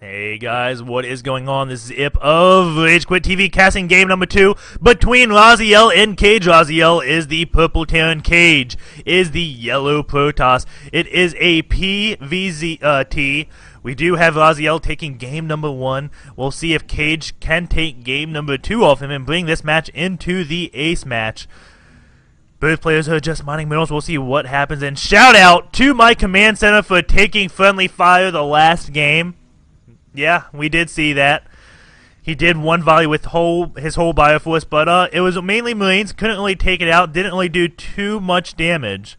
Hey guys, what is going on? This is Ip of RageQuitTV casting game number 2 between Raziel and Kage. Raziel is the purple Terran, Kage is the yellow Protoss. It is a PvZT. We do have Raziel taking game number 1. We'll see if Kage can take game number 2 off him and bring this match into the ace match. Both players are just mining minerals. We'll see what happens. And shout out to my command center for taking friendly fire the last game. Yeah, we did see that. He did one volley with his whole Bioforce, but it was mainly Marines. Couldn't really take it out. Didn't really do too much damage.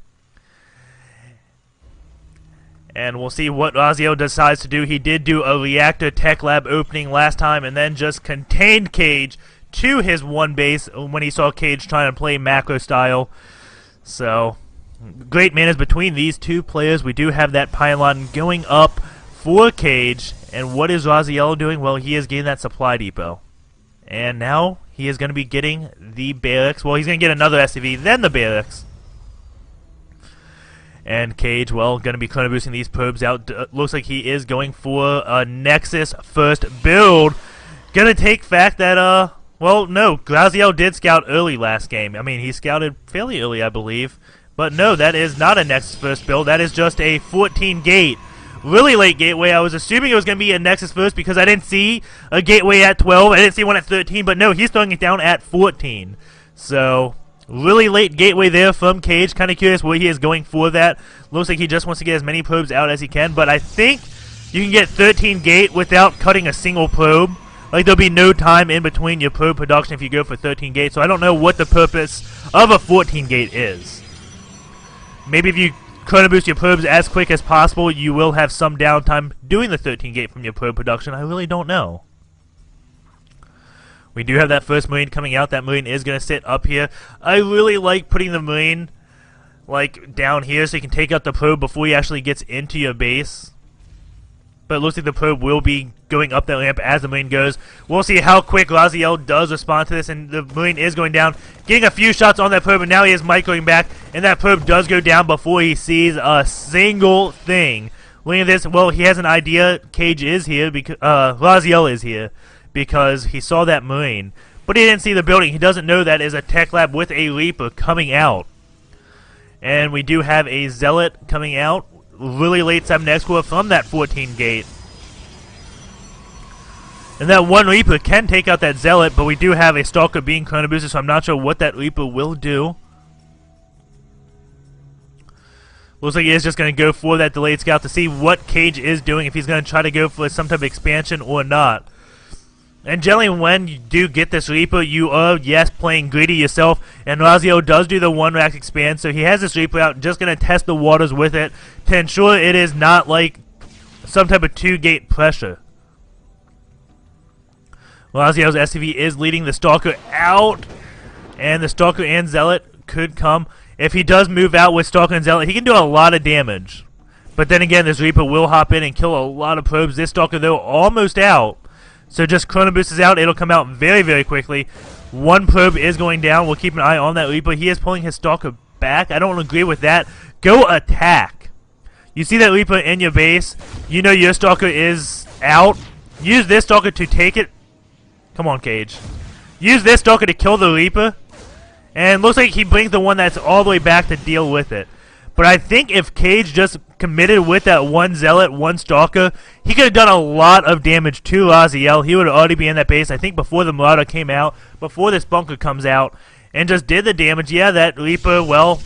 And we'll see what Raziel decides to do. He did do a reactor tech lab opening last time and then just contained Kage to his one base when he saw Kage trying to play macro style. So, great manners between these two players. We do have that pylon going up for Kage. And what is Raziel doing? Well, he is getting that supply depot. And now he is going to be getting the barracks. Well, he's going to get another SCV, then the barracks. And Kage, well, going to be chrono boosting these probes out. Looks like he is going for a Nexus first build. Going to take fact that, well, no, Raziel did scout early last game. I mean, he scouted fairly early, I believe. But no, that is not a Nexus first build. That is just a 14 gate. Really late gateway. I was assuming it was going to be a Nexus first because I didn't see a gateway at 12. I didn't see one at 13, but no, he's throwing it down at 14. So, really late gateway there from Kage. Kind of curious what he is going for that. Looks like he just wants to get as many probes out as he can, but I think you can get 13 gate without cutting a single probe. Like, there'll be no time in between your probe production if you go for 13 gate, so I don't know what the purpose of a 14 gate is. Maybe if you chrono boost your probes as quick as possible, you will have some downtime doing the 13 gate from your probe production. I really don't know. We do have that first Marine coming out. That Marine is going to sit up here. I really like putting the Marine like down here so you can take out the probe before he actually gets into your base. But it looks like the probe will be going up that ramp as the Marine goes. We'll see how quick Raziel does respond to this, and the Marine is going down, getting a few shots on that probe, and now he is microing back, and that probe does go down before he sees a single thing. Look at this. Well, he has an idea. Kage is here, because Raziel is here, because he saw that Marine. But he didn't see the building. He doesn't know that is a tech lab with a Reaper coming out. And we do have a Zealot coming out. Really late 7x core from that 14 gate. And that one Reaper can take out that Zealot, but we do have a Stalker being chrono boosted, so I'm not sure what that Reaper will do. Looks like he is just going to go for that delayed scout to see what Kage is doing, if he's going to try to go for some type of expansion or not. And generally when you do get this Reaper, you are, yes, playing greedy yourself, and Raziel does do the 1-rack expand, so he has this Reaper out, just going to test the waters with it to ensure it is not like some type of 2-gate pressure. Raziel's SCV is leading the Stalker out, and the Stalker and Zealot could come. If he does move out with Stalker and Zealot, he can do a lot of damage. But then again, this Reaper will hop in and kill a lot of probes. This Stalker, though, almost out. So just chrono boost is out. It'll come out very, very quickly. One probe is going down. We'll keep an eye on that Reaper. He is pulling his Stalker back. I don't agree with that. Go attack. You see that Reaper in your base. You know your Stalker is out. Use this Stalker to take it. Come on, Kage. Use this Stalker to kill the Reaper. And looks like he brings the one that's all the way back to deal with it. But I think if Kage just committed with that one Zealot, one Stalker, he could have done a lot of damage to Raziel. He would already be in that base, I think, before the Marauder came out, before this bunker comes out, and just did the damage. Yeah, that Reaper, well,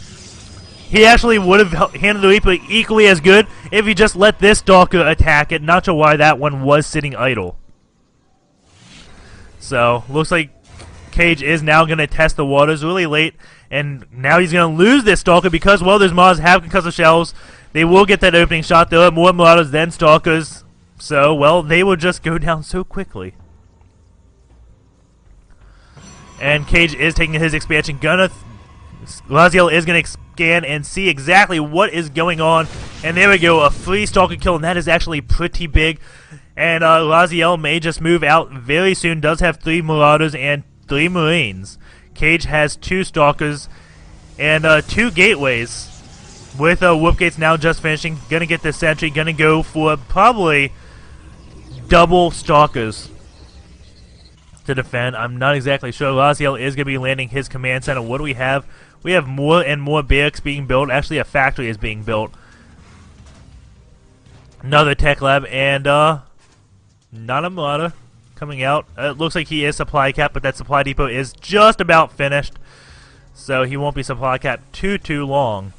he actually would have handled the Reaper equally as good if he just let this Stalker attack it. Not sure why that one was sitting idle. So, looks like Kage is now going to test the waters really late, and now he's going to lose this Stalker because, well, there's Mars have concussive shells. They will get that opening shot. There are more Marauders than Stalkers, so, well, they will just go down so quickly. And Kage is taking his expansion. Raziel is going to scan and see exactly what is going on, and there we go, a free Stalker kill, and that is actually pretty big. And Raziel may just move out very soon. Does have 3 Marauders and 3 Marines. Kage has 2 Stalkers and 2 Gateways. With Whoop Gates now just finishing. Gonna get this sentry. Gonna go for probably double stalkers to defend. I'm not exactly sure. Raziel is going to be landing his command center. What do we have? We have more and more barracks being built. Actually, a factory is being built. Another tech lab, and not a Marauder coming out. It looks like he is supply cap, but that supply depot is just about finished, so he won't be supply cap too long.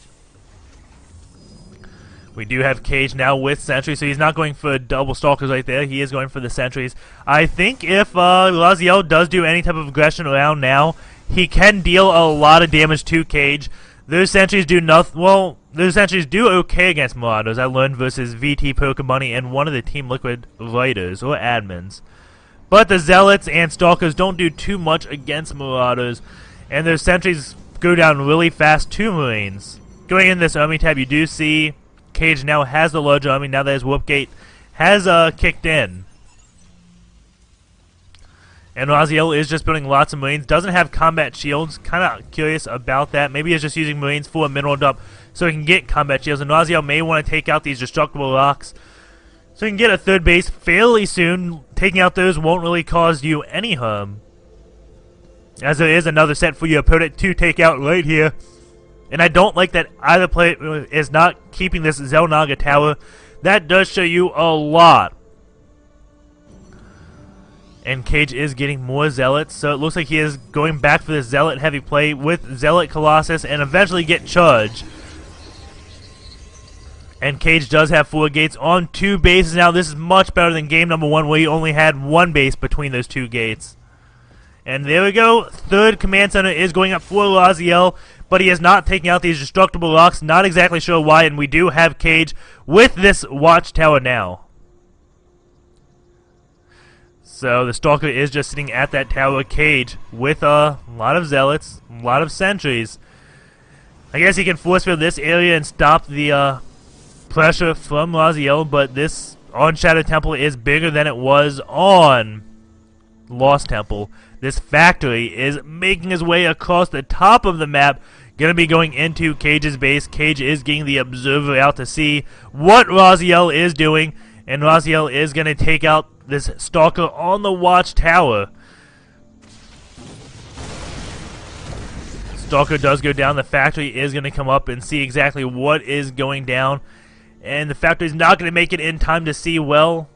We do have Kage now with sentries, so he's not going for double stalkers right there. He is going for the sentries. I think if Raziel does do any type of aggression around now, he can deal a lot of damage to Kage. Those sentries do nothing. Well, those sentries do okay against Marauders. I learned versus VT Pokemon and one of the Team Liquid writers or admins. But the Zealots and Stalkers don't do too much against Marauders, and those sentries go down really fast to Marines. Going in this army tab, you do see Kage now has the large army, now that his Warp Gate has kicked in. And Raziel is just building lots of Marines, doesn't have combat shields, kind of curious about that. Maybe he's just using Marines for a mineral dump so he can get combat shields, and Raziel may want to take out these destructible rocks so he can get a third base fairly soon. Taking out those won't really cause you any harm, as there is another set for your opponent to take out right here. And I don't like that either player is not keeping this Xel'Naga tower. That does show you a lot. And Kage is getting more Zealots, so it looks like he is going back for this Zealot heavy play with Zealot Colossus and eventually get Charge. And Kage does have 4 gates on 2 bases now. This is much better than game number 1 where he only had 1 base between those 2 gates. And there we go. Third command center is going up for Raziel, but he is not taking out these destructible rocks. Not exactly sure why, and we do have Kage with this watchtower now. So the Stalker is just sitting at that tower. Kage with a lot of Zealots, a lot of sentries. I guess he can force field this area and stop the pressure from Raziel, but this on Shadow Temple is bigger than it was on Lost Temple. This factory is making his way across the top of the map, gonna be going into Kage's base. Kage is getting the observer out to see what Raziel is doing, and Raziel is gonna take out this Stalker on the watchtower. Stalker does go down. The factory is gonna come up and see exactly what is going down, and the factory is not gonna make it in time to see well.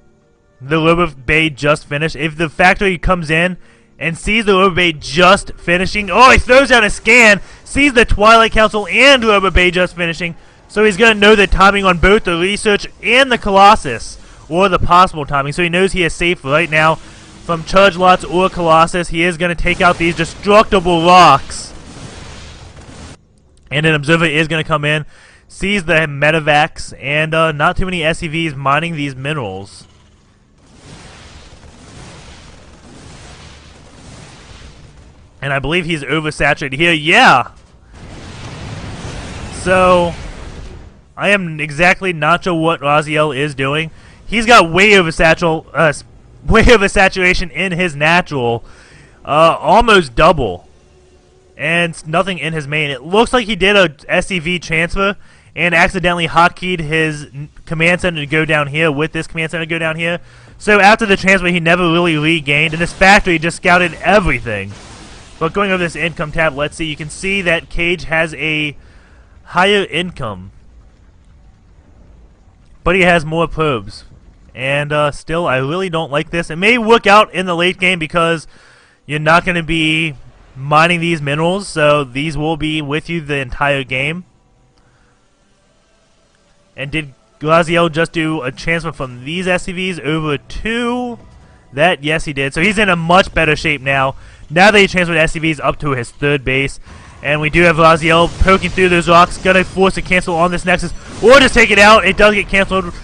The Lobo Bay just finished. If the factory comes in and sees the Lobo Bay just finishing, oh, he throws down a scan, sees the Twilight Council and Lobo Bay just finishing, so he's going to know the timing on both the research and the Colossus, or the possible timing, so he knows he is safe right now from Charge Lots or Colossus. He is going to take out these destructible rocks, and an observer is going to come in, sees the Medivacs, and not too many SCVs mining these minerals. And I believe he's oversaturated here. Yeah! So, I am exactly not sure what Raziel is doing. He's got way oversaturation in his natural. Almost double. And nothing in his main. It looks like he did a SCV transfer and accidentally hotkeyed his command center to go down here with this command center to go down here. So after the transfer, he never really regained. And this factory just scouted everything. But going over this income tab, let's see. You can see that Kage has a higher income, but he has more probes. And still, I really don't like this. It may work out in the late game because you're not going to be mining these minerals, so these will be with you the entire game. And did Raziel just do a transfer from these SCVs over to that? Yes, he did. So he's in a much better shape now. Now that he transferred SCVs up to his third base. And we do have Raziel poking through those rocks. Gonna force a cancel on this Nexus. Or just take it out. It does get canceled.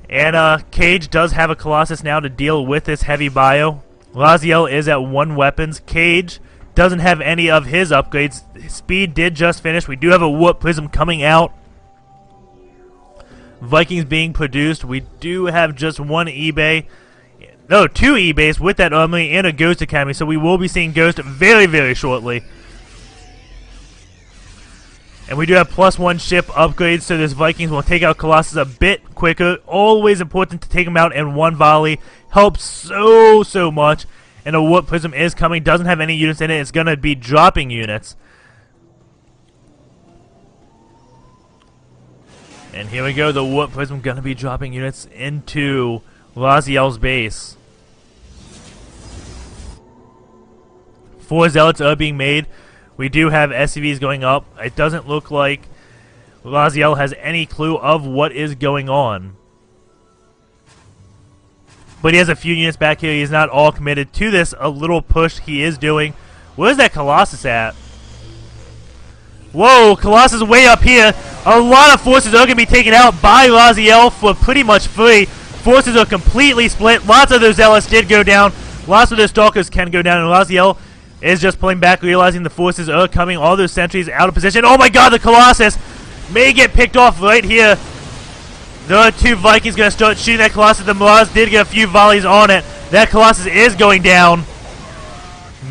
And Kage does have a Colossus now to deal with this heavy bio. Raziel is at 1 weapons. Kage doesn't have any of his upgrades. Speed did just finish. We do have a Warp Prism coming out. Vikings being produced. We do have just 1 eBay. No, 2 eBays with that armory and a Ghost Academy, so we will be seeing Ghost very, very shortly. And we do have +1 ship upgrades, so this Vikings will take out Colossus a bit quicker. Always important to take him out in one volley. Helps so much. And a Warp Prism is coming. Doesn't have any units in it. It's going to be dropping units. And here we go. The Warp Prism going to be dropping units into Raziel's base. 4 Zealots are being made. We do have SCVs going up. It doesn't look like Raziel has any clue of what is going on. But he has a few units back here. He's not all committed to this. A little push he is doing. Where's that Colossus at? Whoa, Colossus way up here. A lot of forces are going to be taken out by Raziel for pretty much free. Forces are completely split. Lots of those Zealots did go down. Lots of those Stalkers can go down. And Raziel is just pulling back, realizing the forces are coming. All those sentries out of position. Oh my god, the Colossus may get picked off right here. There are 2 Vikings going to start shooting that Colossus. The Marauders did get a few volleys on it. That Colossus is going down.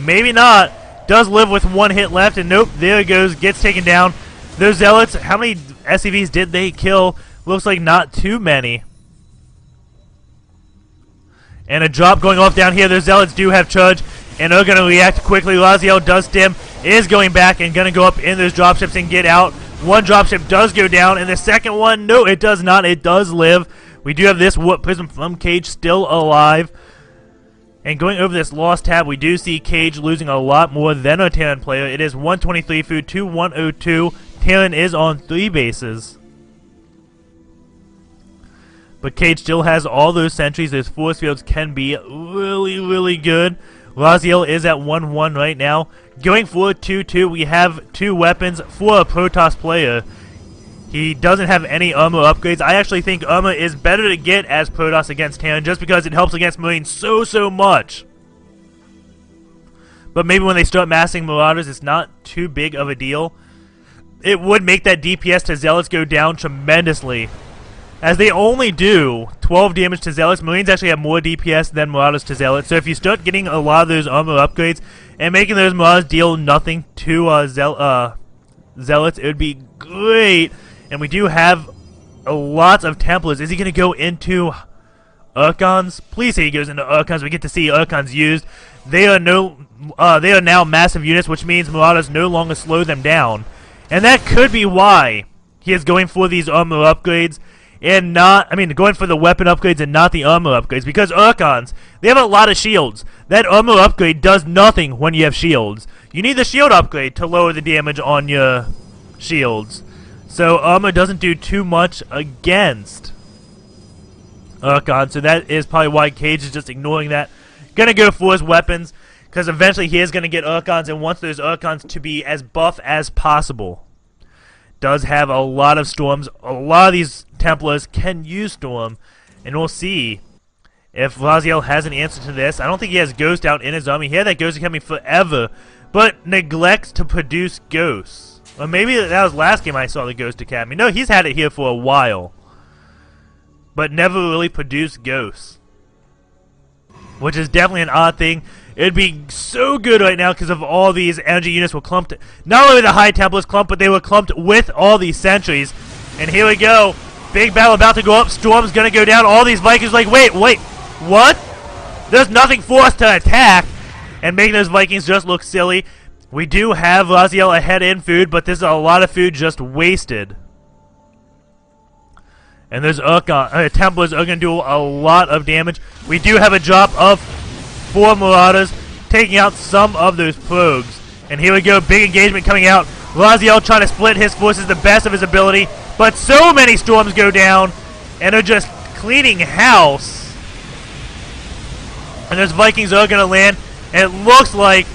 Maybe not. Does live with 1 hit left, and nope, there it goes. Gets taken down. Those Zealots, how many SCVs did they kill? Looks like not too many. And a drop going off down here. Those Zealots do have charge and are going to react quickly. Raziel does stim, is going back and going to go up in those dropships and get out. 1 dropship does go down, and the second one, no, it does not. It does live. We do have this Warp Prism from Kage still alive. And going over this loss tab, we do see Kage losing a lot more than a Terran player. It is 123 food to 102. Terran is on 3 bases. But Kage still has all those sentries. Those force fields can be really good. Raziel is at 1-1 right now. Going for 2-2, we have 2 weapons for a Protoss player. He doesn't have any armor upgrades. I actually think armor is better to get as Protoss against Terran just because it helps against Marines so much. But maybe when they start massing Marauders, it's not too big of a deal. It would make that DPS to Zealots go down tremendously, as they only do 12 damage to Zealots. Marines actually have more DPS than Marauders to Zealots. So if you start getting a lot of those armor upgrades and making those Marauders deal nothing to Zealots, it would be great. And we do have lots of Templars. Is he going to go into Archons? Please say he goes into Archons. We get to see Archons used. They are now massive units, which means Marauders no longer slow them down. And that could be why he is going for these armor upgrades and not, going for the weapon upgrades and not the armor upgrades, because Archons, they have a lot of shields. That armor upgrade does nothing when you have shields. You need the shield upgrade to lower the damage on your shields. So armor doesn't do too much against Archons, so that is probably why Kage is just ignoring that. Gonna go for his weapons, because eventually he is gonna get Archons and wants those Archons to be as buff as possible. Does have a lot of storms. A lot of these Templars can use storm, and we'll see if Raziel has an answer to this. I don't think he has Ghost out in his army. He had that Ghost Academy forever, but neglects to produce Ghosts. Or maybe that was last game I saw the Ghost Academy. No, he's had it here for a while, but never really produced Ghosts, which is definitely an odd thing. It'd be so good right now because of all these energy units were clumped. Not only the High Templars clumped, but they were clumped with all these sentries. And here we go. Big battle about to go up. Storm's going to go down. All these Vikings like, wait, what? There's nothing for us to attack. And making those Vikings just look silly. We do have Raziel ahead in food, but this is a lot of food just wasted. And those Templars are going to do a lot of damage. We do have a drop of 4 Marauders, taking out some of those Progues. And here we go, big engagement coming out. Raziel trying to split his forces the best of his ability, but so many storms go down, and they're just cleaning house. And those Vikings are going to land, and it looks like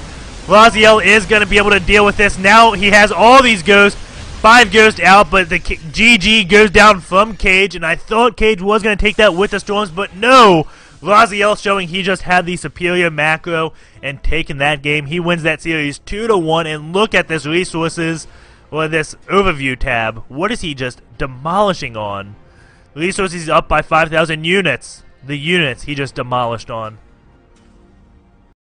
Raziel is going to be able to deal with this. Now he has all these Ghosts, 5 Ghosts out, but the GG goes down from Kage, and I thought Kage was going to take that with the storms, but no! Raziel showing he just had the superior macro and taking that game. He wins that series 2-1, and look at this resources, or this overview tab. What is he just demolishing on? Resources up by 5,000 units. The units he just demolished on.